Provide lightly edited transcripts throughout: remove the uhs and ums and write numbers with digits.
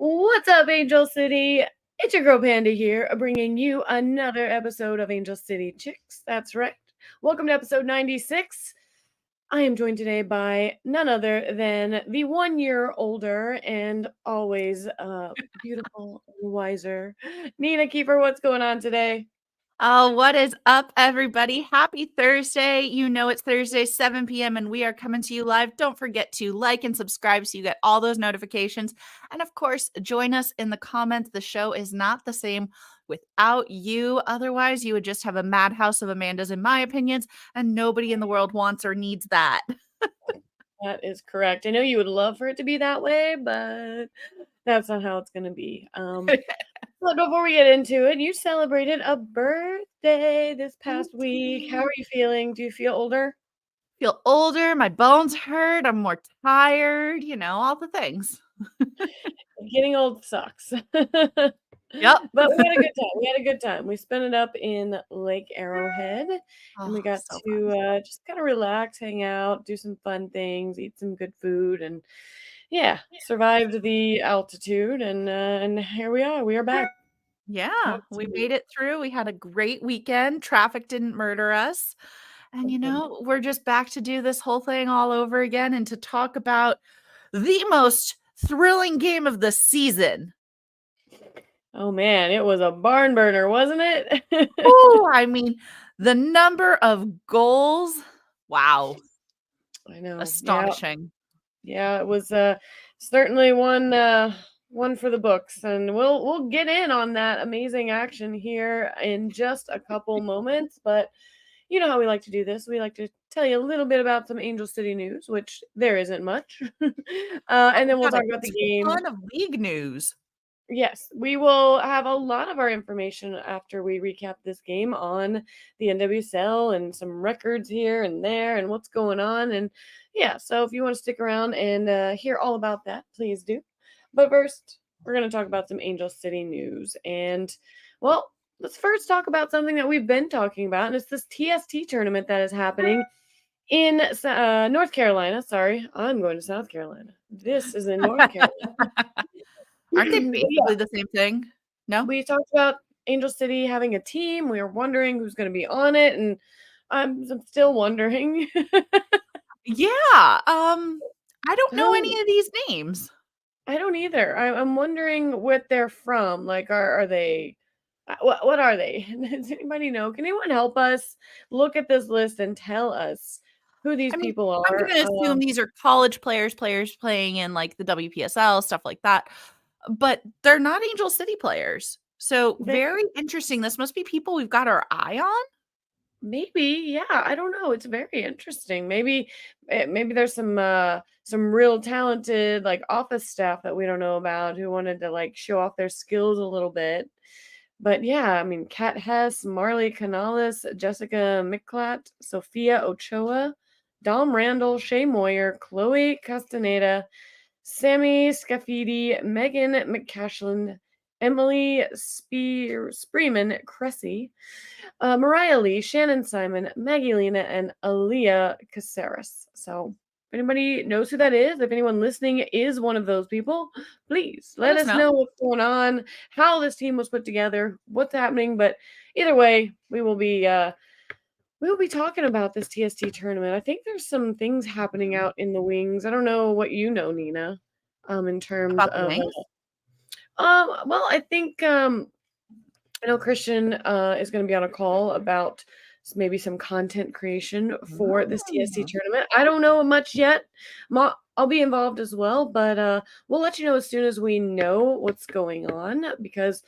What's up, Angel City? It's your girl Panda here, bringing you another episode of Angel City Chicks. That's right. Welcome to episode 96. I am joined today by none other than the 1 year older and always beautiful and wiser Nina Kiefer. What's going on today? Oh, what is up, everybody? Happy Thursday. You know it's Thursday, 7 p.m., and we are coming to you live. Don't forget to like and subscribe so you get all those notifications. And of course, join us in the comments. The show is not the same without you. Otherwise, you would just have a madhouse of Amandas, in my opinions, and nobody in the world wants or needs that. That is correct. I know you would love for it to be that way, but that's not how it's going to be. But before we get into it, you celebrated a birthday this past week. How are you feeling? Do you feel older? Feel older, my bones hurt, I'm more tired, all the things. Getting old sucks. Yep. But we had a good time. We had a good time. We spent it up in Lake Arrowhead, and we got So to just kind of relax, hang out, do some fun things, eat some good food, and yeah, survived the altitude, and here we are. We are back. Yeah, we made it through. We had a great weekend. Traffic didn't murder us. And, we're just back to do this whole thing all over again and to talk about the most thrilling game of the season. Oh, man, it was a barn burner, wasn't it? Oh, I mean, the number of goals. Wow. I know. Astonishing. Yeah, it was certainly one for the books, and we'll get in on that amazing action here in just a couple moments. But you know how we like to do this. We like to tell you a little bit about some Angel City news, which there isn't much, and then we'll talk about the game. A ton of league news. Yes, we will have a lot of our information after we recap this game on the NWSL and some records here and there and what's going on. And yeah, so if you want to stick around and hear all about that, please do. But first, we're going to talk about some Angel City news. And well, let's first talk about something that we've been talking about, and it's this TST tournament that is happening in North Carolina. Sorry, I'm going to South Carolina. This is in North Carolina. Aren't they basically the same thing? No? We talked about Angel City having a team. We were wondering who's going to be on it, and I'm still wondering. Yeah. I don't know any of these names. I don't either. I'm wondering what they're from. Like, are they? What are they? Does anybody know? Can anyone help us look at this list and tell us who these people are? I'm going to assume these are college players playing in like the WPSL, stuff like that. But they're not Angel City players. So very interesting. This must be people we've got our eye on. Maybe, yeah. I don't know. It's very interesting. Maybe there's some real talented like office staff that we don't know about who wanted to like show off their skills a little bit. But yeah, I mean, Kat Hess, Marley Canales, Jessica Miklat, Sophia Ochoa, Dom Randall, Shay Moyer, Chloe Castaneda, Sammy Scafidi, Megan McCashland, Emily Spreeman Cressy, Mariah Lee, Shannon Simon, Maggie Lena, and Aaliyah Caceres. So if anybody knows who that is, if anyone listening is one of those people, please let us know what's going on, how this team was put together, what's happening. But either way, we will be talking about this TST tournament. I think there's some things happening out in the wings. I don't know what you know, Nina, in terms of well, I think I know Christian is going to be on a call about maybe some content creation for this TST tournament. I don't know much yet. I'll be involved as well, but we'll let you know as soon as we know what's going on because,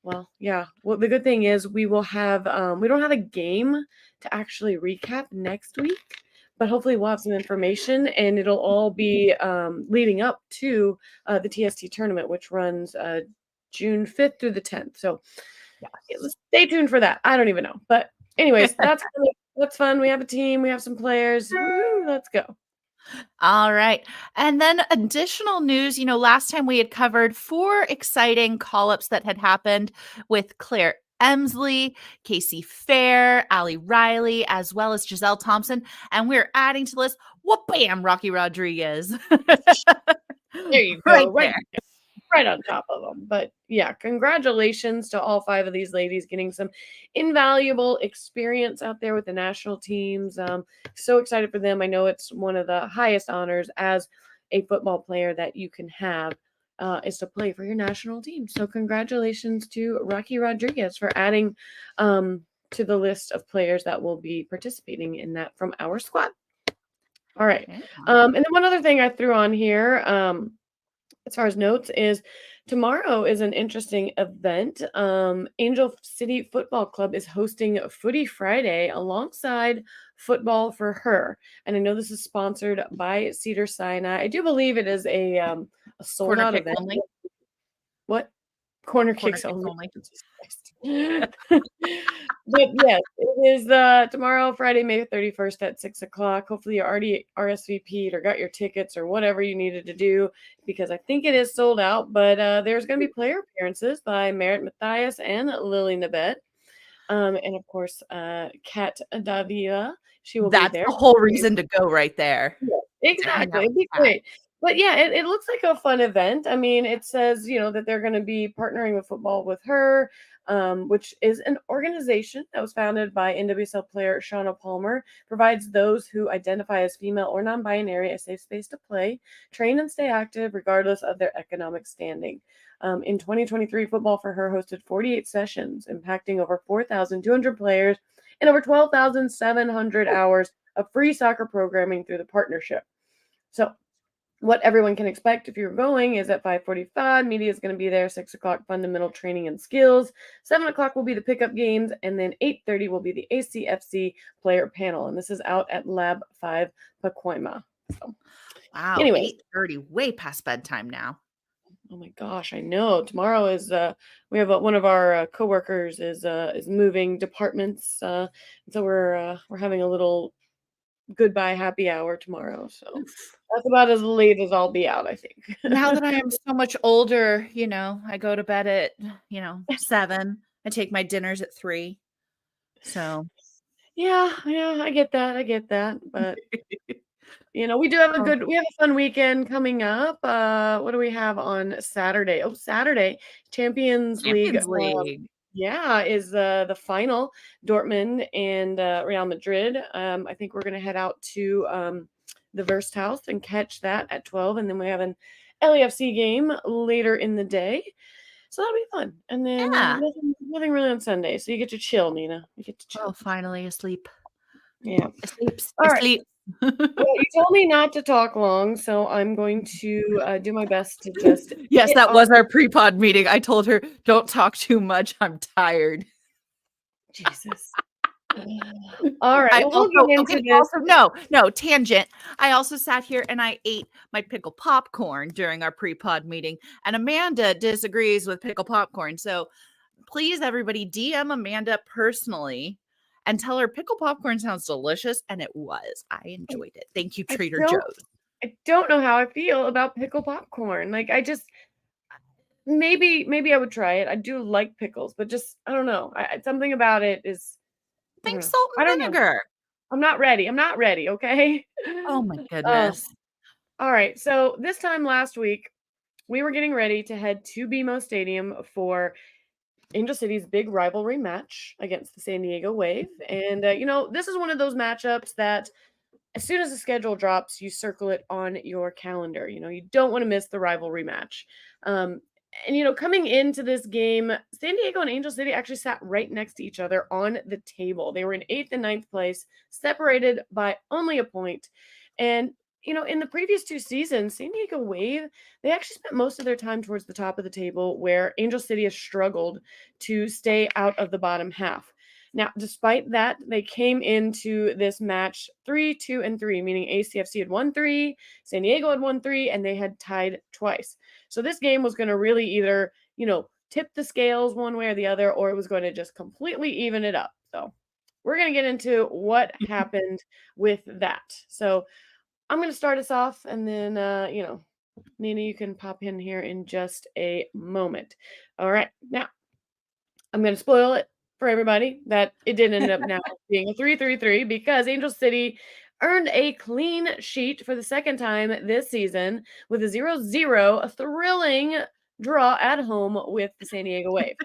well, yeah. Well, the good thing is we will have we don't have a game to actually recap next week, but hopefully we'll have some information and it'll all be leading up to the TST tournament, which runs June 5th through the 10th. So stay tuned for that. I don't even know. But anyways, that's fun. We have a team. We have some players. Woo, let's go. All right. And then additional news, last time we had covered 4 exciting call-ups that had happened with Claire Emsley, Casey Fair, Allie Riley, as well as Giselle Thompson. And we're adding to the list, whoop-bam, Rocky Rodriguez. There you go. Right there. right on top of them. But yeah, congratulations to all 5 of these ladies getting some invaluable experience out there with the national teams. So excited for them. I know it's one of the highest honors as a football player that you can have. Is to play for your national team. So congratulations to Rocky Rodriguez for adding to the list of players that will be participating in that from our squad. All right. Yeah. And then one other thing I threw on here, as far as notes, is tomorrow is an interesting event. Angel City Football Club is hosting Footy Friday alongside Football for Her. And I know this is sponsored by Cedar Sinai. I do believe it is a sold Corner out kick event. only. What? Corner Corner kicks kicks only. only. Jesus Christ. But yes, it is tomorrow, Friday, May 31st at 6 o'clock. Hopefully you already RSVP'd or got your tickets or whatever you needed to do, because I think it is sold out. But there's going to be player appearances by Merritt Mathias and Lily Nabet. And of course, Kat Davila. She will be That's there. the whole reason to go right there. Yeah, exactly. out It'd be with Kat. great. But yeah, it looks like a fun event. I mean, it says, that they're going to be partnering with Football with Her, which is an organization that was founded by NWSL player Shauna Palmer, provides those who identify as female or non-binary a safe space to play, train, and stay active regardless of their economic standing. In 2023, Football for Her hosted 48 sessions, impacting over 4,200 players and over 12,700 hours of free soccer programming through the partnership. So what everyone can expect if you're going is at 5:45, media is going to be there, 6 o'clock, fundamental training and skills, 7 o'clock will be the pickup games, and then 8:30 will be the ACFC player panel. And this is out at Lab 5 Pacoima. So, Wow, anyways. 8:30, way past bedtime now. Oh my gosh, I know. Tomorrow is we have one of our coworkers is moving departments, and so we're having a little goodbye happy hour tomorrow. So that's about as late as I'll be out, I think. Now that I am so much older, I go to bed at, 7. I take my dinners at 3. So Yeah, I get that. But we do have we have a fun weekend coming up. What do we have on Saturday? Oh, Saturday, Champions League. Champions League. Yeah, is the final, Dortmund and Real Madrid. I think we're gonna head out to the Versthaus and catch that at 12, and then we have an LAFC game later in the day. So that'll be fun. And then Yeah. nothing really on Sunday. So you get to chill, Nina. You get to chill. Oh, finally asleep. Yeah. Asleep. All right. Asleep. Well, you told me not to talk long, so I'm going to do my best to just. Yes, that was our pre-pod meeting. I told her, don't talk too much. I'm tired. Jesus. All right. We'll get into this. No, tangent. I also sat here and I ate my pickle popcorn during our pre-pod meeting, and Amanda disagrees with pickle popcorn. So please, everybody, DM Amanda personally and tell her pickle popcorn sounds delicious, and it was. I enjoyed it. Thank you, Trader Joe's. I don't know how I feel about pickle popcorn. Like, I just maybe I would try it. I do like pickles, but just I don't know. Something about it is. Think salt and vinegar. I'm not ready. Okay. Oh my goodness. All right. So this time last week, we were getting ready to head to BMO Stadium for Angel City's big rivalry match against the San Diego Wave. And, this is one of those matchups that as soon as the schedule drops, you circle it on your calendar. You don't want to miss the rivalry match. And, coming into this game, San Diego and Angel City actually sat right next to each other on the table. They were in 8th and 9th place, separated by only a point. And, in the previous 2 seasons, San Diego Wave, they actually spent most of their time towards the top of the table, where Angel City has struggled to stay out of the bottom half. Now, despite that, they came into this match 3-2-3, meaning ACFC had won 3, San Diego had won 3, and they had tied twice. So this game was going to really either, tip the scales one way or the other, or it was going to just completely even it up. So we're going to get into what happened with that. So I'm going to start us off, and then, Nina, you can pop in here in just a moment. All right. Now, I'm going to spoil it for everybody that it did end up now being a 3-3-3 because Angel City earned a clean sheet for the second time this season with a 0-0, a thrilling draw at home with the San Diego Wave.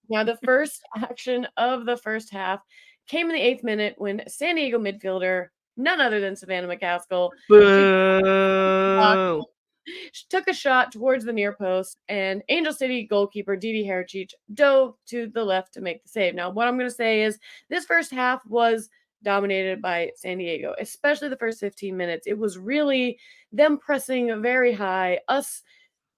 Now, the first action of the first half came in the 8th minute when San Diego midfielder, none other than Savannah McCaskill, she Boo. she took a shot towards the near post, and Angel City goalkeeper DiDi dove to the left to make the save. Now, what I'm going to say is this first half was dominated by San Diego, especially the first 15 minutes. It was really them pressing very high, us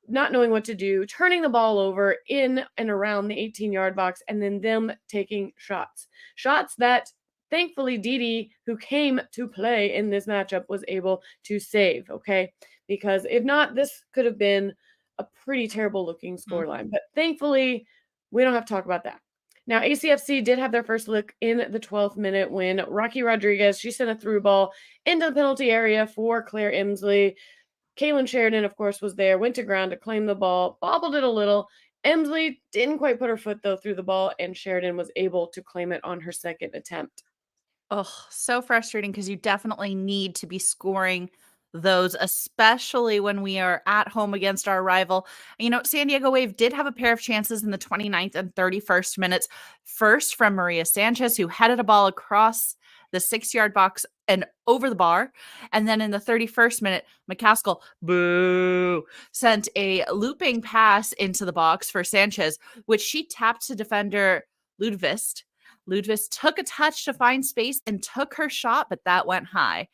not knowing what to do, turning the ball over in and around the 18-yard box, and then them taking shots. Shots that thankfully DiDi, who came to play in this matchup, was able to save, okay? Because if not, this could have been a pretty terrible looking scoreline. But thankfully, we don't have to talk about that. Now, ACFC did have their first look in the 12th minute when Rocky Rodriguez, she sent a through ball into the penalty area for Claire Emsley. Kaylin Sheridan, of course, was there, went to ground to claim the ball, bobbled it a little. Emsley didn't quite put her foot, though, through the ball, and Sheridan was able to claim it on her second attempt. Oh, so frustrating because you definitely need to be scoring those, especially when we are at home against our rival. San Diego Wave did have a pair of chances in the 29th and 31st minutes. First from Maria Sanchez, who headed a ball across the 6-yard box and over the bar. And then in the 31st minute, McCaskill, boo, sent a looping pass into the box for Sanchez, which she tapped to defender Ludvist. Ludvist took a touch to find space and took her shot, but that went high.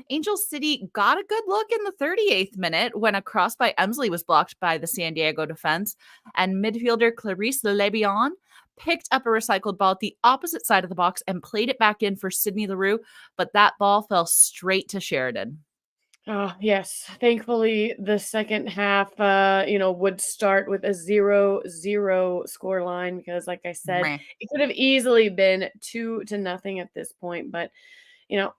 Angel City got a good look in the 38th minute when a cross by Emsley was blocked by the San Diego defense, and midfielder Clarice Lebion picked up a recycled ball at the opposite side of the box and played it back in for Sydney Leroux, but that ball fell straight to Sheridan. Oh, yes. Thankfully, the second half, would start with a 0-0 score line because, like I said, Meh. it could have easily been 2-0 at this point. But, you know,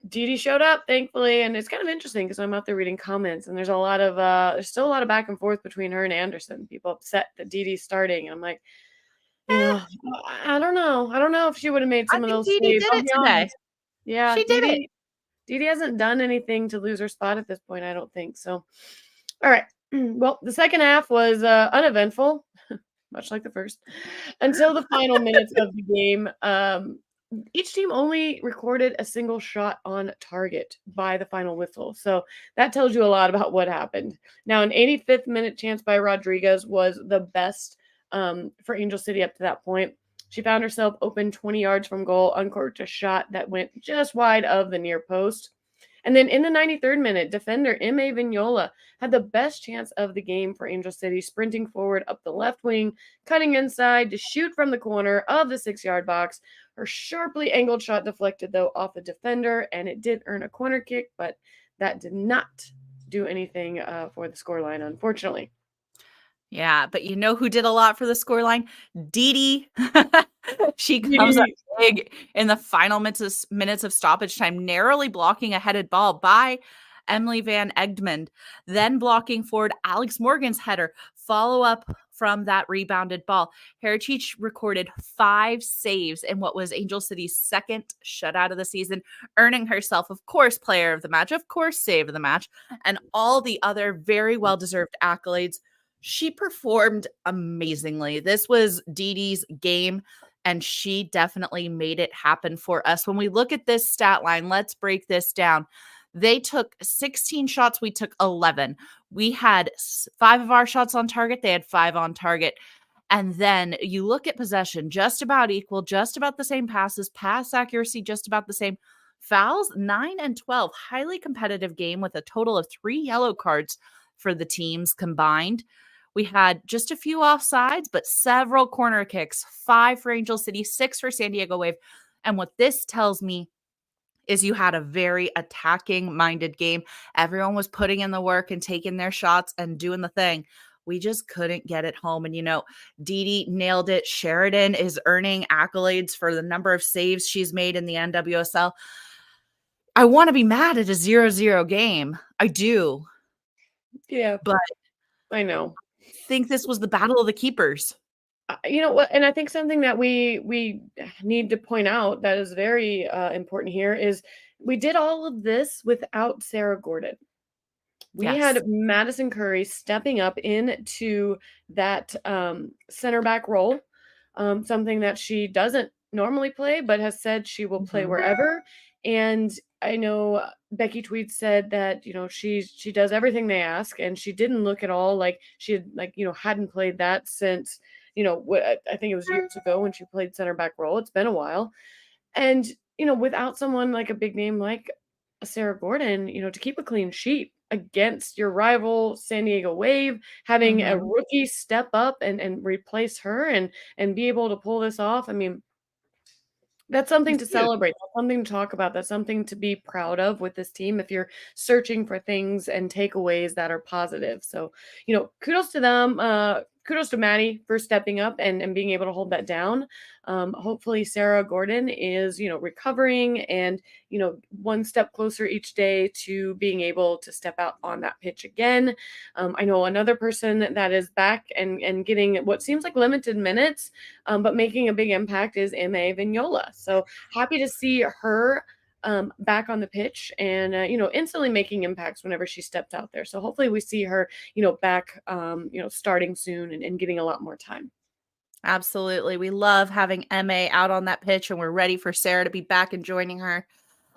DiDi showed up, thankfully, and it's kind of interesting because I'm out there reading comments, and there's still a lot of back and forth between her and Anderson. People upset that DiDi's starting, and I'm like, Eh, I don't know. I don't know if she would have made I some of think those DiDi saves. did I'll it be today. honest. Yeah, She did it. DiDi hasn't done anything to lose her spot at this point, I don't think. So, all right. Well, the second half was uneventful, much like the first, until the final minutes of the game. Each team only recorded a single shot on target by the final whistle. So that tells you a lot about what happened. Now, an 85th minute chance by Rodriguez was the best for Angel City up to that point. She found herself open 20 yards from goal, uncorked a shot that went just wide of the near post. And then in the 93rd minute, defender M.A. Vignola had the best chance of the game for Angel City, sprinting forward up the left wing, cutting inside to shoot from the corner of the 6-yard box. Her sharply angled shot deflected, though, off a defender, and it did earn a corner kick, but that did not do anything for the scoreline, unfortunately. Yeah, but you know who did a lot for the scoreline? DiDi. She comes up DiDi. big in the final minutes of stoppage time, narrowly blocking a headed ball by Emily Van Egmond, then blocking forward Alex Morgan's header. Follow up from that rebounded ball. Heritage recorded 5 saves in what was Angel City's second shutout of the season, earning herself, of course, player of the match, of course, save of the match, and all the other very well-deserved accolades. She performed amazingly. This was DiDi's game, and she definitely made it happen for us. When we look at this stat line, let's break this down. They took 16 shots. We took 11. We had 5 of our shots on target. They had 5 on target. And then you look at possession, just about equal, just about the same passes, pass accuracy, just about the same. Fouls, 9 and 12. Highly competitive game with a total of 3 yellow cards for the teams combined. We had just a few offsides, but several corner kicks, 5 for Angel City, 6 for San Diego Wave. And what this tells me is you had a very attacking-minded game. Everyone was putting in the work and taking their shots and doing the thing. We just couldn't get it home. And, DiDi nailed it. Sheridan is earning accolades for the number of saves she's made in the NWSL. I want to be mad at a 0-0 game. I do. Yeah, But I know. I think this was the battle of the keepers. You know what? And I think something that we need to point out that is very important here is we did all of this without Sarah Gordon. We Yes. had Madison Curry stepping up into that, center back role, something that she doesn't normally play, but has said she will play Mhm. wherever, and I know Becky Tweed said that, she does everything they ask, and she didn't look at all like she had, like, hadn't played that since, what I think it was years ago when she played center back role. It's been a while. And, without someone like a big name like Sarah Gordon, to keep a clean sheet against your rival San Diego Wave, having a Mhm. rookie step up and replace her and be able to pull this off. I mean, that's something It's to huge. celebrate. That's something to talk about. That's something to be proud of with this team if you're searching for things and takeaways that are positive. So, kudos to them. Kudos to Maddie for stepping up and being able to hold that down. Hopefully, Sarah Gordon is, recovering and, one step closer each day to being able to step out on that pitch again. I know another person that is back and getting what seems like limited minutes, but making a big impact is M.A. Vignola. So happy to see her back on the pitch and, instantly making impacts whenever she steps out there. So hopefully we see her, back, starting soon and getting a lot more time. Absolutely. We love having MA out on that pitch, and we're ready for Sarah to be back and joining her.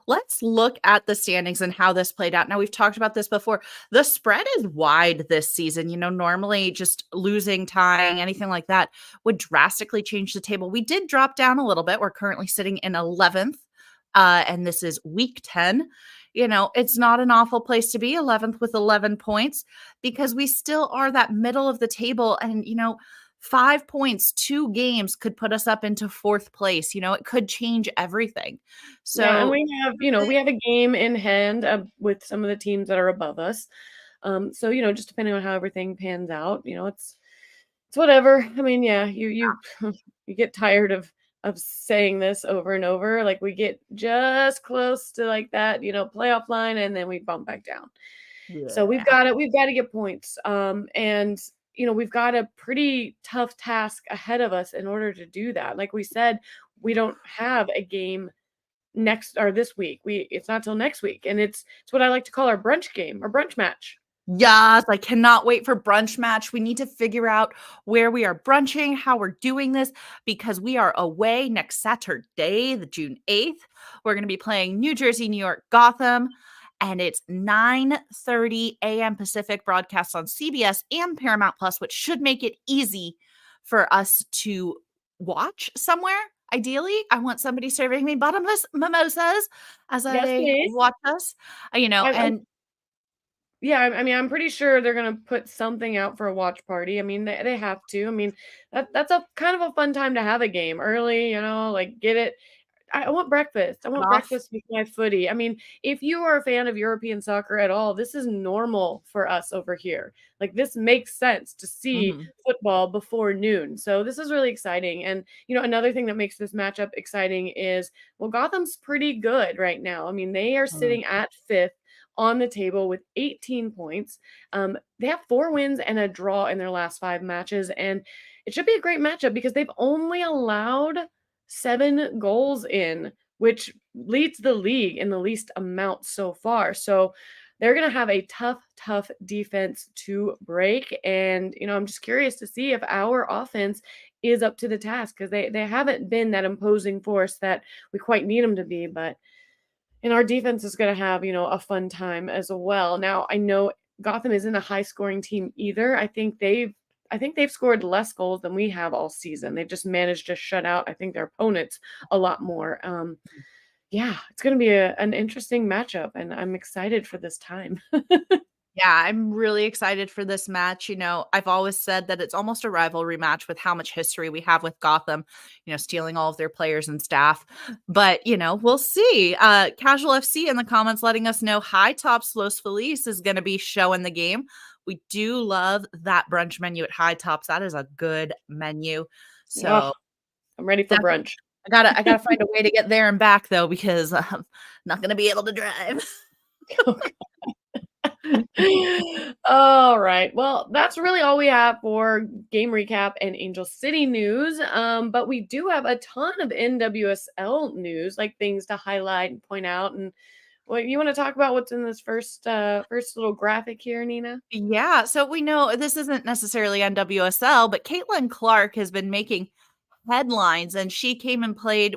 Let's look at the standings and how this played out. Now, we've talked about this before. The spread is wide this season. Normally just losing, tying, anything like that would drastically change the table. We did drop down a little bit. We're currently sitting in 11th, and this is week 10. It's not an awful place to be, 11th with 11 points, because we still are that middle of the table. And, 5 points, 2 games could put us up into 4th place. It could change everything. Yeah, and So we have a game in hand with some of the teams that are above us. So just depending on how everything pans out, it's whatever. I mean, yeah, you you get tired of saying this over and over. Like we get just close to like that, playoff line, and then we bump back down. So we've yeah. got it. We've got to get points. And we've got a pretty tough task ahead of us in order to do that. Like we said, we don't have a game next or this week. It's not till next week. And it's what I like to call our brunch game, our brunch match. Yes, I cannot wait for brunch match. We need to figure out where we are brunching, how we're doing this, because we are away next Saturday, the June 8th. We're going to be playing New Jersey, New York, Gotham, and it's 9:30 a.m. Pacific, broadcast on CBS and Paramount Plus, which should make it easy for us to watch somewhere. Ideally, I want somebody serving me bottomless mimosas as Yes, I please. watch us, I'm and Yeah, I mean, I'm pretty sure they're gonna put something out for a watch party. I mean, they have to. I mean, that's a kind of a fun time to have a game early, like get it. I want breakfast. I cut want off. breakfast with my footy. I mean, if you are a fan of European soccer at all, this is normal for us over here. Like this makes sense to see Mhm. football before noon. So this is really exciting. And another thing that makes this matchup exciting is, well, Gotham's pretty good right now. I mean, they are Mm. sitting at fifth on the table with 18 points. They have 4 wins and a draw in their last 5 matches, and it should be a great matchup because they've only allowed 7 goals in, which leads the league in the least amount so far. So they're going to have a tough, tough defense to break. And, I'm just curious to see if our offense is up to the task because they haven't been that imposing force that we quite need them to be. But and our defense is going to have, a fun time as well. Now, I know Gotham isn't a high scoring team either. I think they've scored less goals than we have all season. They've just managed to shut out, I think, their opponents a lot more. Yeah, it's going to be an interesting matchup, and I'm excited for this time. Yeah, I'm really excited for this match. I've always said that it's almost a rivalry match with how much history we have with Gotham, stealing all of their players and staff. But, we'll see. Casual FC in the comments letting us know High Tops Los Feliz is going to be showing the game. We do love that brunch menu at High Tops. That is a good menu. Oh, So I'm ready for definitely, brunch. I gotta find a way to get there and back though, because I'm not gonna be able to drive. All right. Well, that's really all we have for game recap and Angel City news. But we do have a ton of NWSL news, like things to highlight and point out. And Well, you want to talk about what's in this first little graphic here, Nina? Yeah, so we know this isn't necessarily NWSL, but Caitlin Clark has been making headlines, and she came and played,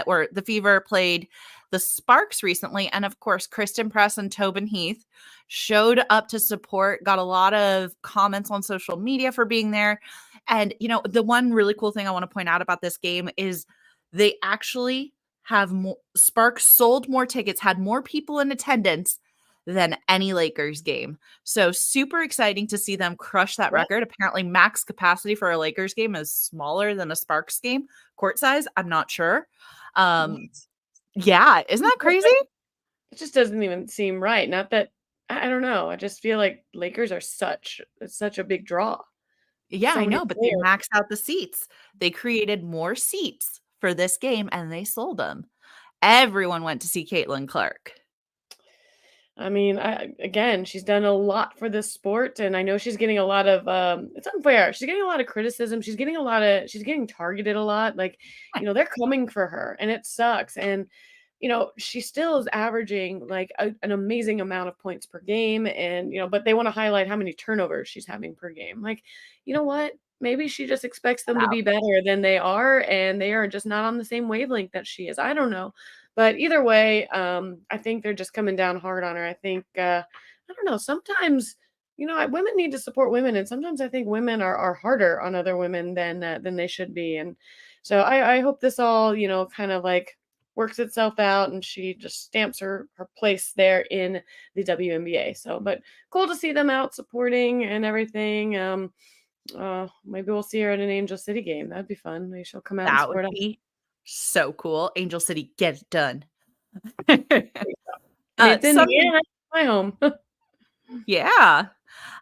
or the Fever played the Sparks recently, and of course, Kristen Press and Tobin Heath showed up to support, got a lot of comments on social media for being there. And, the one really cool thing I want to point out about this game is they actually have more, Sparks sold more tickets, had more people in attendance than any Lakers game. So super exciting to see them crush that What? record. Apparently, max capacity for a Lakers game is smaller than a Sparks game. Court size, I'm not sure. What? Yeah, isn't that crazy? It just doesn't even seem right. Not that I don't know. I just feel like Lakers are such a big draw. Yeah, So I many know, but they players. maxed out the seats. They created more seats for this game and they sold them. Everyone went to see Caitlin Clark. I mean, again, she's done a lot for this sport, and I know she's getting a lot of. It's unfair. She's getting a lot of criticism. She's getting targeted a lot. Like, they're coming for her, and it sucks. And she still is averaging like an amazing amount of points per game, and but they want to highlight how many turnovers she's having per game. Like, you know what? Maybe she just expects them to be better than they are, and they are just not on the same wavelength that she is. I don't know. But either way, I think they're just coming down hard on her. I think I don't know. Sometimes women need to support women, and sometimes I think women are harder on other women than they should be. And so I hope this all kind of like works itself out, and she just stamps her place there in the WNBA. So, but cool to see them out supporting and everything. Maybe we'll see her at an Angel City game. That'd be fun. Maybe she'll come out and That would support us. be so cool. Angel City, get it done. I mean, it's Something, Indiana, my home. yeah.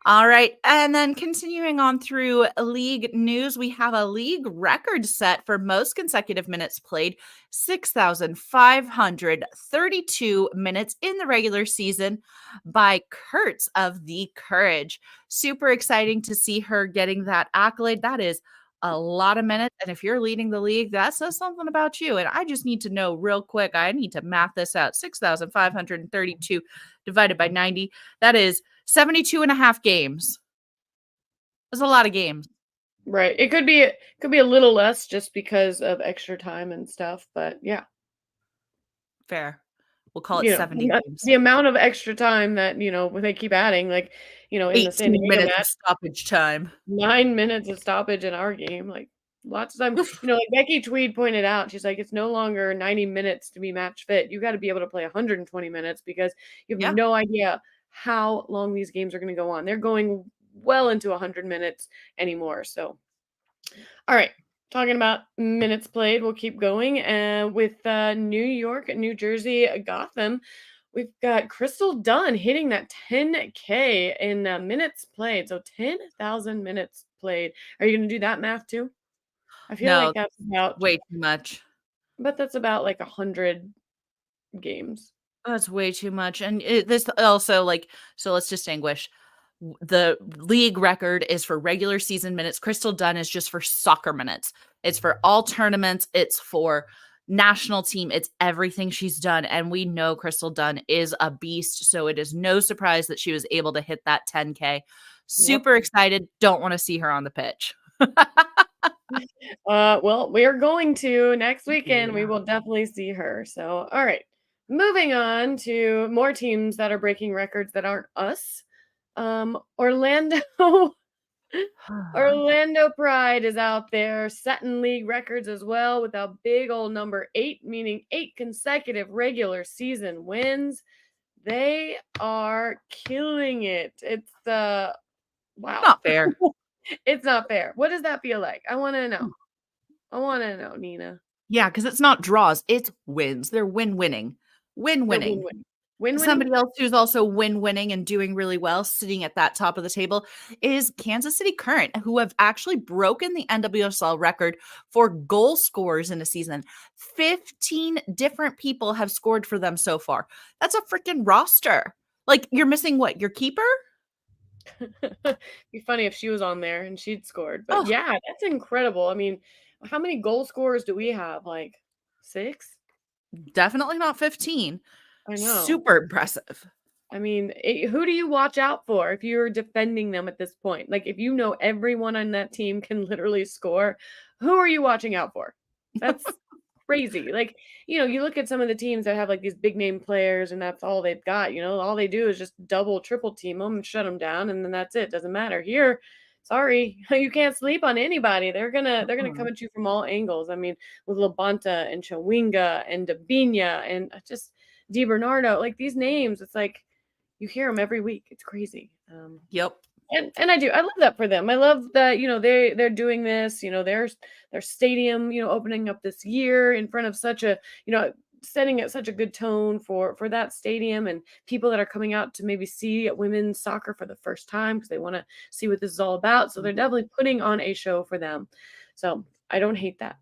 All right. And then continuing on through league news, we have a league record set for most consecutive minutes played 6,532 minutes in the regular season by Kurtz of the Courage. Super exciting to see her getting that accolade. That is a lot of minutes. And if you're leading the league, that says something about you. And I just need to know real quick. I need to math this out. 6,532 divided by 90. That is 72 and a half games. There's a lot of games. Right. It could be a little less just because of extra time and stuff, but yeah. Fair. We'll call it 70 games. The amount of extra time that, when they keep adding, like, in the San 18 Diego minutes of match, stoppage time. 9 minutes of stoppage in our game, like lots of time, like Becky Tweed pointed out, she's like, it's no longer 90 minutes to be match fit. You got to be able to play 120 minutes because you have Yeah. no idea how long these games are going to go on. They're going well into 100 minutes anymore. So, all right. Talking about minutes played, we'll keep going. With New York, New Jersey, Gotham, we've got Crystal Dunn hitting that 10K in minutes played. So 10,000 minutes played. Are you going to do that math too? I feel No, like that's about, way too much. but that's about like 100 games. That's way too much. And this also, so let's distinguish. The league record is for regular season minutes. Crystal Dunn is just for soccer minutes. It's for all tournaments. It's for national team. It's everything she's done. And we know Crystal Dunn is a beast. So it is no surprise that she was able to hit that 10K. Yep. Super excited. Don't want to see her on the pitch. Well, we are going to next weekend. We Yeah. will definitely see her. So, all right. Moving on to more teams that are breaking records that aren't us. Orlando Orlando Pride is out there setting league records as well with a big old number 8, meaning 8 consecutive regular season wins. They are killing it. It's wow. Not fair. It's not fair. What does that feel like? I want to know. I want to know, Nina. Yeah, because it's not draws, it's wins. They're win-winning. Win-winning. Win-win. Win-winning? Somebody else who's also win-winning and doing really well, sitting at that top of the table, is Kansas City Current, who have actually broken the NWSL record for goal scorers in a season. 15 different people have scored for them so far. That's a freaking roster. Like, you're missing what? Your keeper? Be funny if she was on there and she'd scored. But Oh, yeah, that's incredible. I mean, how many goal scorers do we have? Like 6? definitely not 15. I know. super impressive. I mean, who do you watch out for if you're defending them at this point? Like, if you know everyone on that team can literally score, who are you watching out for? That's crazy. Like, you look at some of the teams that have like these big name players and that's all they've got, all they do is just double, triple team them and shut them down and then that's it. Doesn't matter. Here, sorry, you can't sleep on anybody. They're gonna come Mhm. at you from all angles. I mean, with Labonta and Chawinga and Dabinia and just Di Bernardo, like these names, it's like you hear them every week. It's crazy. Yep. And I love that for them. I love that, they're doing this, their stadium, opening up this year in front of such a, setting it such a good tone for that stadium and people that are coming out to maybe see women's soccer for the first time because they want to see what this is all about. So they're definitely putting on a show for them. So I don't hate that.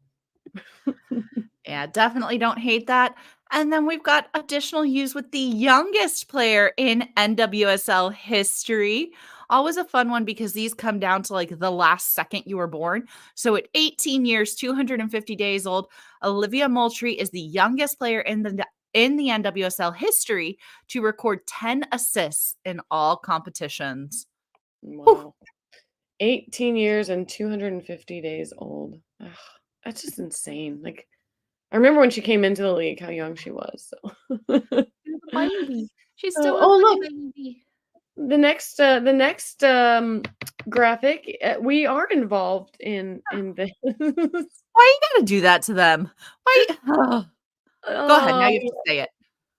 Yeah, definitely don't hate that. And then we've got additional news with the youngest player in NWSL history. Always a fun one because these come down to like the last second you were born. So at 18 years, 250 days old, Olivia Moultrie is the youngest player in the NWSL history to record 10 assists in all competitions. Whew. Wow. 18 years and 250 days old. Ugh, that's just insane. Like, I remember when she came into the league, how young she was. So. She's a baby. She's Oh, still a oh, pretty look, baby. the next graphic. We are involved in this. Why you gotta do that to them? Why? Go ahead. Now Oh, you have to say it.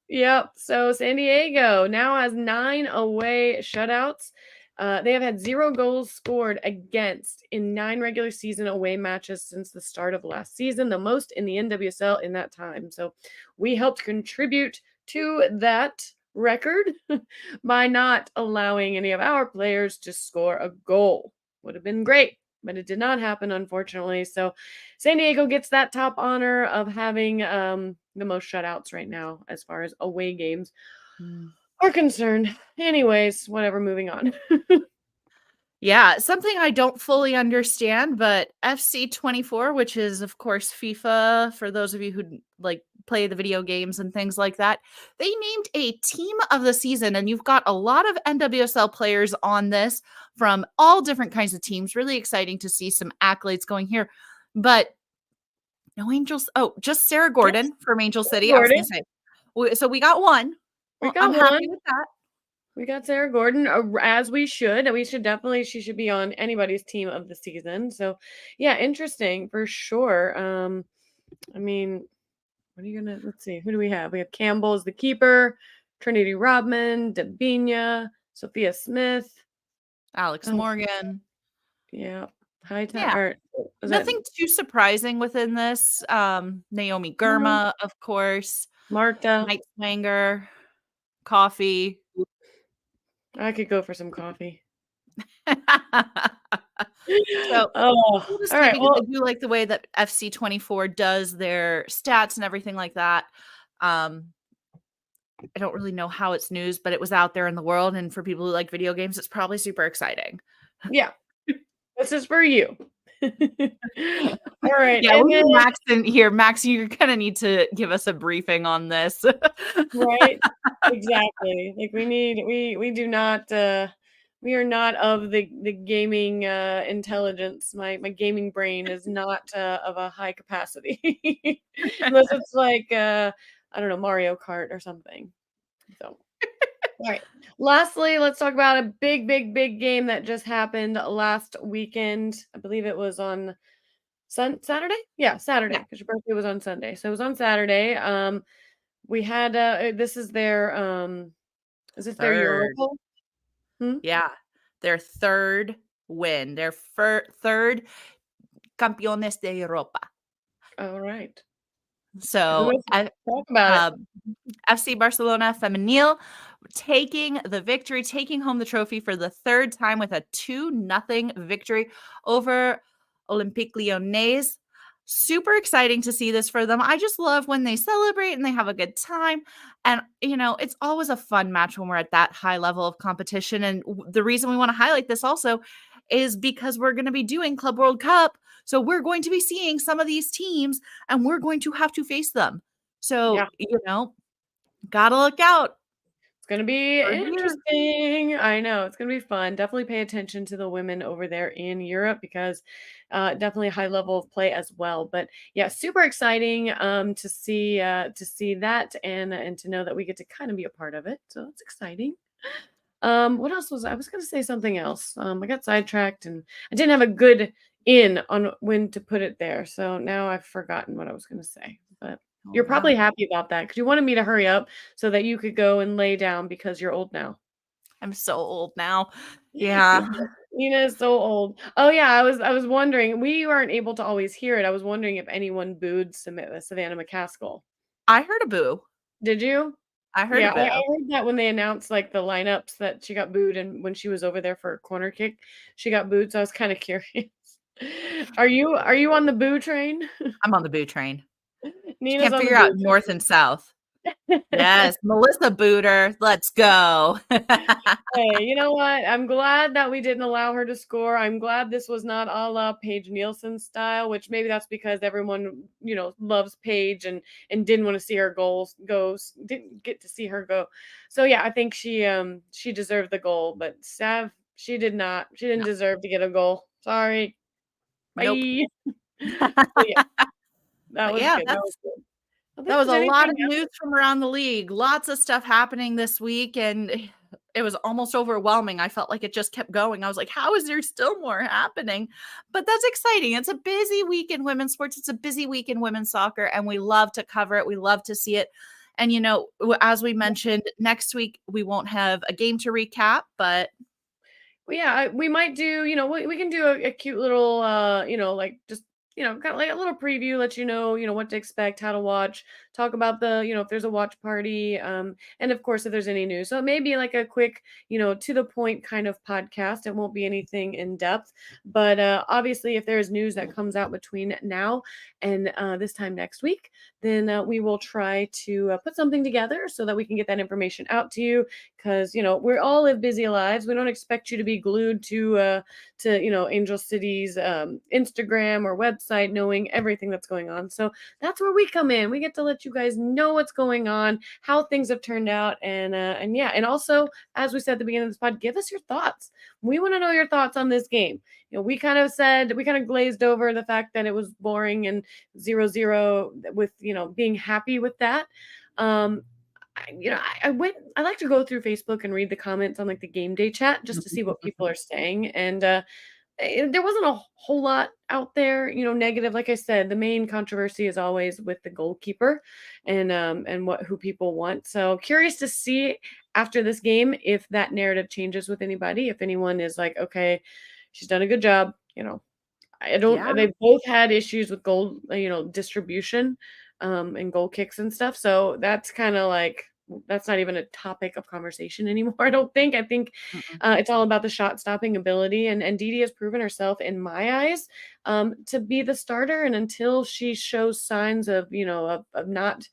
yep. So San Diego now has 9 away shutouts. They have had 0 goals scored against in 9 regular season away matches since the start of last season, the most in the NWSL in that time. So we helped contribute to that record by not allowing any of our players to score a goal. Would have been great, but it did not happen, unfortunately. So San Diego gets that top honor of having the most shutouts right now as far as away games Mm. are concerned. Anyways, whatever, moving on. Yeah, something I don't fully understand, but FC24, which is of course FIFA for those of you who like play the video games and things like that, they named a team of the season and you've got a lot of NWSL players on this from all different kinds of teams. Really exciting to see some accolades going here. But no Angels. Oh, just Sarah Yes, Gordon from Angel City. I was Gordon. going to say. So we got one. We Well, I'm got one. happy with that. We got Sarah Gordon, as we should. We should definitely, she should be on anybody's team of the season. So, yeah, interesting for sure. I mean, what are you gonna? Let's see. Who do we have? We have Campbell as the keeper, Trinity Rodman, Dabinia, Sophia Smith. Alex Oh, Morgan. yeah. High time. Yeah. Or is that Nothing too surprising within this. Naomi no, Girma, of course, Marta? Mike Swanger, Coffee. I could go for some coffee. So Oh, all honestly, right. because I Well, do like the way that FC24 does their stats and everything like that. Um, I don't really know how it's news, but it was out there in the world, and for people who like video games, it's probably super exciting. yeah, this is for you. All right, Yeah, and we then need Max in here. Max, you're gonna need to give us a briefing on this. right, exactly. Like we do not we are not of the gaming intelligence. My gaming brain is not of a high capacity unless it's like I don't know, Mario Kart or something. So all right. Lastly, let's talk about a big game that just happened last weekend. I believe it was on Saturday? Yeah, Yeah, Saturday, because your birthday was on Sunday. So it was on Saturday. We had this is this their third. Europa? Hmm? Yeah, their third win, their third Campeones de Europa. All right. Who So, is it? Talk about it. um, FC Barcelona Femenil taking the victory, taking home the trophy for the third time with a 2-0 victory over Olympique Lyonnais. Super exciting to see this for them. I just love when they celebrate and they have a good time. And, it's always a fun match when we're at that high level of competition. And the reason we want to highlight this also is because we're going to be doing Club World Cup. So we're going to be seeing some of these teams and we're going to have to face them. So, Yeah. Gotta look out It's gonna be for here. interesting. I know, it's gonna be fun. Definitely pay attention to the women over there in Europe because, definitely a high level of play as well. But yeah, super exciting, to see that and to know that we get to kind of be a part of it. So it's exciting. What else was I was gonna say something else. I got sidetracked and I didn't have a good in on when to put it there. So now I've forgotten what I was gonna say. But Oh, you're probably wow. happy about that because you wanted me to hurry up so that you could go and lay down because you're old now. I'm so old now. Yeah. Nina is so old. Oh yeah, I was wondering. We weren't able to always hear it. I was wondering if anyone booed Savannah McCaskill. I heard a boo. Did you? I heard a Yeah, I boo. heard that when they announced, like, the lineups that she got booed and when she was over there for a corner kick, she got booed, so I was kinda curious. Are you on the boo train? I'm on the boo train. She Nina's can't on the figure out boo north and south. train. Yes, Melissa Booter, let's go. Hey, you know what? I'm glad that we didn't allow her to score. I'm glad this was not a la Paige Nielsen style, which maybe that's because everyone, loves Paige and didn't want to see her didn't get to see her go. So yeah, I think she deserved the goal, but Sav, she did not. She didn't No, deserve to get a goal. Sorry. nope. Bye. So yeah, that But was yeah, good. That was good. I don't that think was there's a lot anything of news from around the league. Lots of stuff happening this week, and it was almost overwhelming. I felt like it just kept going. I was like, how is there still more happening? But that's exciting. It's a busy week in women's sports. It's a busy week in women's soccer, and we love to cover it. We love to see it. And, as we mentioned, next week we won't have a game to recap, but Well, yeah, we might do, we can do a cute little, like just, kind of like a little preview, let what to expect, how to watch, talk about if there's a watch party, and of course, if there's any news. So it may be like a quick, to the point kind of podcast. It won't be anything in depth, but obviously, if there's news that comes out between now and this time next week, then we will try to put something together so that we can get that information out to you because we all live busy lives. We don't expect you to be glued to Angel City's Instagram or website knowing everything that's going on. So that's where we come in. We get to let you guys know what's going on, how things have turned out, and yeah, and also as we said at the beginning of this pod, give us your thoughts. We want to know your thoughts on this game. We kind of glazed over the fact that it was boring and 0-0 with being happy with that. I like to go through Facebook and read the comments on like the game day chat just to see what people are saying. And there wasn't a whole lot out there, negative. Like I said, the main controversy is always with the goalkeeper and who people want. So curious to see after this game if that narrative changes with anybody, if anyone is like, okay, she's done a good job, I don't yeah. they both had issues with goal, distribution, and goal kicks and stuff. So that's kind of like that's not even a topic of conversation anymore. I don't think. I think Mm-mm. it's all about the shot stopping ability, and DiDi has proven herself in my eyes to be the starter. And until she shows signs of of not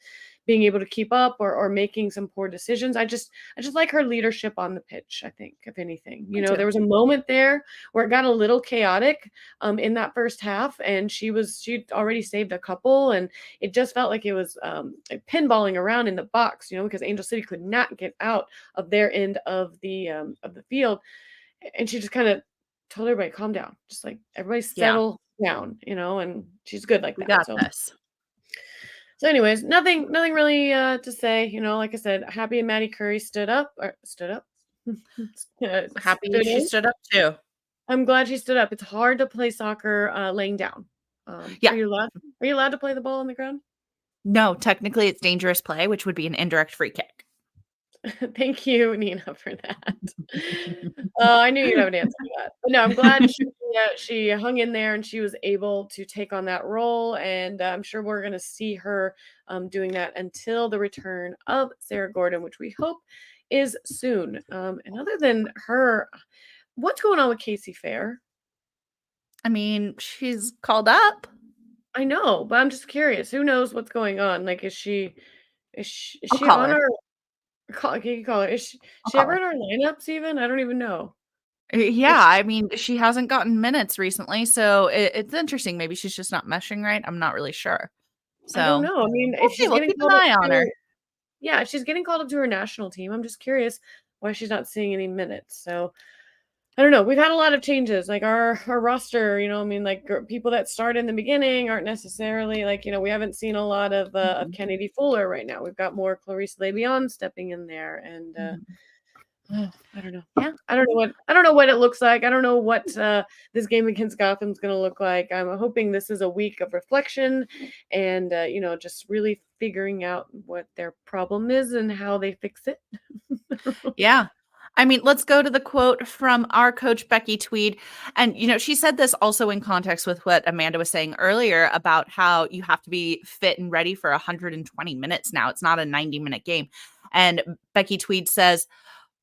being able to keep up or making some poor decisions, I just like her leadership on the pitch. I think if anything, Me too. there was a moment there where it got a little chaotic in that first half, and she'd already saved a couple, and it just felt like it was like pinballing around in the box, because Angel City could not get out of their end of the field, and she just kind of told everybody, "Calm down, just like everybody Yeah, settle down," and she's good like we that. got So. this. So, anyways, nothing really to say. Like I said, happy Maddie Curry stood up, Happy stood she in. stood up too. I'm glad she stood up. It's hard to play soccer laying down. Yeah. Are you allowed? Are you allowed to play the ball on the ground? No, technically it's dangerous play, which would be an indirect free kick. Thank you, Nina, for that. I knew you'd have an answer to that. But no, I'm glad she hung in there and she was able to take on that role. And I'm sure we're going to see her doing that until the return of Sarah Gordon, which we hope is soon. And other than her, what's going on with Casey Fair? I mean, she's called up. I know, but I'm just curious. Who knows what's going on? Like, is I'll she call on her. our can you call her? I'll She call ever in her. our lineups even? I don't even know. Yeah, Is she I mean, she hasn't gotten minutes recently, so it's interesting. Maybe she's just not meshing right. I'm not really sure. I don't So know. I mean, we'll if see. she's We'll getting keep an called up eye on to her. yeah, if she's getting called up to her national team, I'm just curious why she's not seeing any minutes. So I don't know. We've had a lot of changes, like our roster. I mean, like people that start in the beginning aren't necessarily like we haven't seen a lot of Mhm, Kennedy Fuller right now. We've got more Clarice Le'Veon stepping in there, and mhm. I don't know. Yeah. I don't know what it looks like. I don't know what this game against Gotham's going to look like. I'm hoping this is a week of reflection and just really figuring out what their problem is and how they fix it. Yeah. I mean, let's go to the quote from our coach, Becky Tweed. And, she said this also in context with what Amanda was saying earlier about how you have to be fit and ready for 120 minutes now. It's not a 90-minute game. And Becky Tweed says,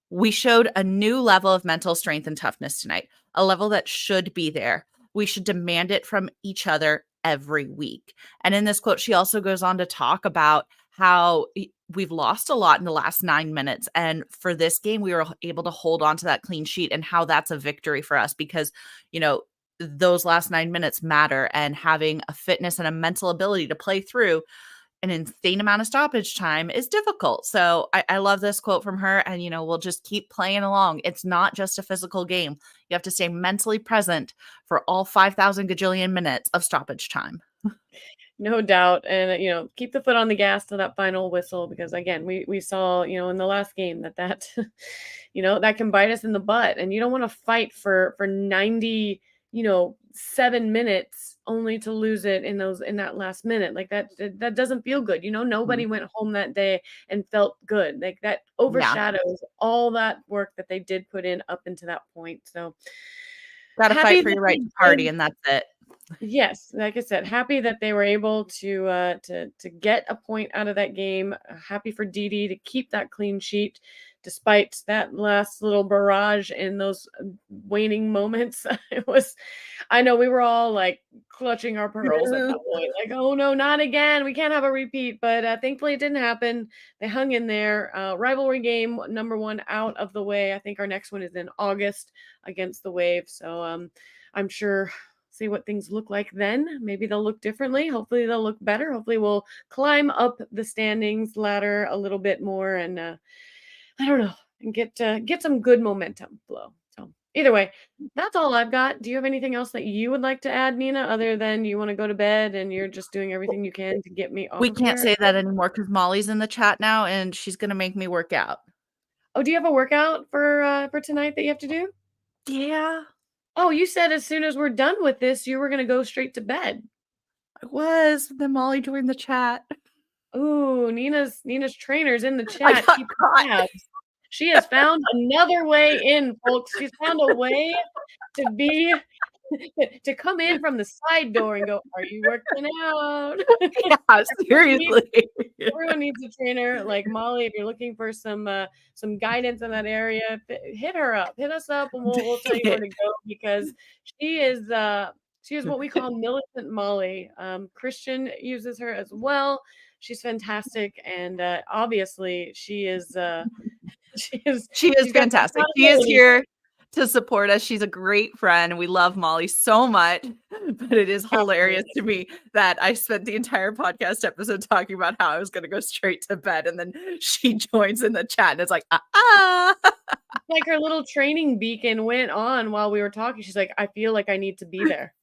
"We showed a new level of mental strength and toughness tonight, a level that should be there. We should demand it from each other every week." And in this quote, she also goes on to talk about how we've lost a lot in the last 9 minutes. And for this game, we were able to hold on to that clean sheet and how that's a victory for us because, those last 9 minutes matter, and having a fitness and a mental ability to play through an insane amount of stoppage time is difficult. So I love this quote from her. And, we'll just keep playing along. It's not just a physical game. You have to stay mentally present for all 5,000 gajillion minutes of stoppage time. No doubt. And, keep the foot on the gas to that final whistle because, again, we saw, in the last game that, that can bite us in the butt. And you don't want to fight for 90, 7 minutes only to lose it in that last minute. Like that doesn't feel good. Nobody Mhm. went home that day and felt good. Like that Yeah. overshadows all that work that they did put in up into that point. So Got to fight happy for that your right they to party, did. and that's it. Yes, like I said, happy that they were able to get a point out of that game. Happy for DiDi to keep that clean sheet despite that last little barrage in those waning moments. I know we were all like clutching our pearls at that point, like, oh no, not again. We can't have a repeat. But thankfully, it didn't happen. They hung in there. Rivalry game number one out of the way. I think our next one is in August against the Wave. So I'm sure see what things look like then. Maybe they'll look differently. Hopefully they'll look better. Hopefully we'll climb up the standings ladder a little bit more and I don't know, and get some good momentum flow. So either way, that's all I've got. Do you have anything else that you would like to add, Nina, other than you want to go to bed and you're just doing everything you can to get me off We of can't here? say that anymore because Molly's in the chat now and she's going to make me work out. Oh, do you have a workout for tonight that you have to do? Yeah, Oh, you said as soon as we're done with this, you were gonna go straight to bed. I was. Then Molly joined the chat. Ooh, Nina's trainer's in the I chat got keeping caught. tabs. She has found another way in, folks. She's found a way to be to come in from the side door and go, "Are you working out?" Yeah, Everybody needs seriously. everyone needs a trainer like Molly. If you're looking for some guidance in that area, hit her up. Hit us up, and we'll tell Dang you where it. to go because she is she is what we call militant Molly. Christian uses her as well. She's fantastic, and obviously she is she is She is she's got some fantastic. She is accountability. here to support us. She's a great friend. We love Molly so much, but it is hilarious Absolutely. to me that I spent the entire podcast episode talking about how I was going to go straight to bed, and then she joins in the chat, and it's like, Like her little training beacon went on while we were talking. She's like, I feel like I need to be there.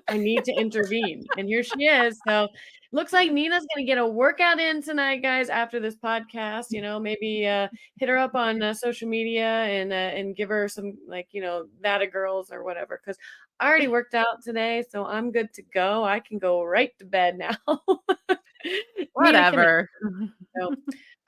I need to intervene. And here she is. So looks like Nina's gonna get a workout in tonight, guys, after this podcast. Maybe hit her up on social media and give her some like, that a girls or whatever. Cause I already worked out today, so I'm good to go. I can go right to bed now. Nina can whatever. so,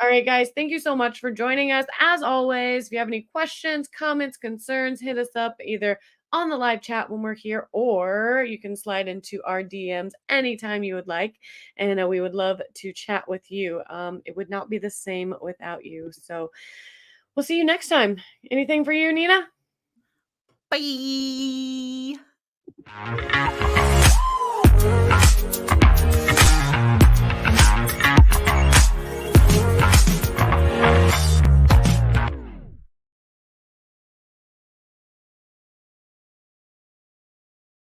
all right, guys, thank you so much for joining us. As always, if you have any questions, comments, concerns, hit us up either on the live chat when we're here, or you can slide into our DMs anytime you would like. And we would love to chat with you. It would not be the same without you. So we'll see you next time. Anything for you, Nina? Bye.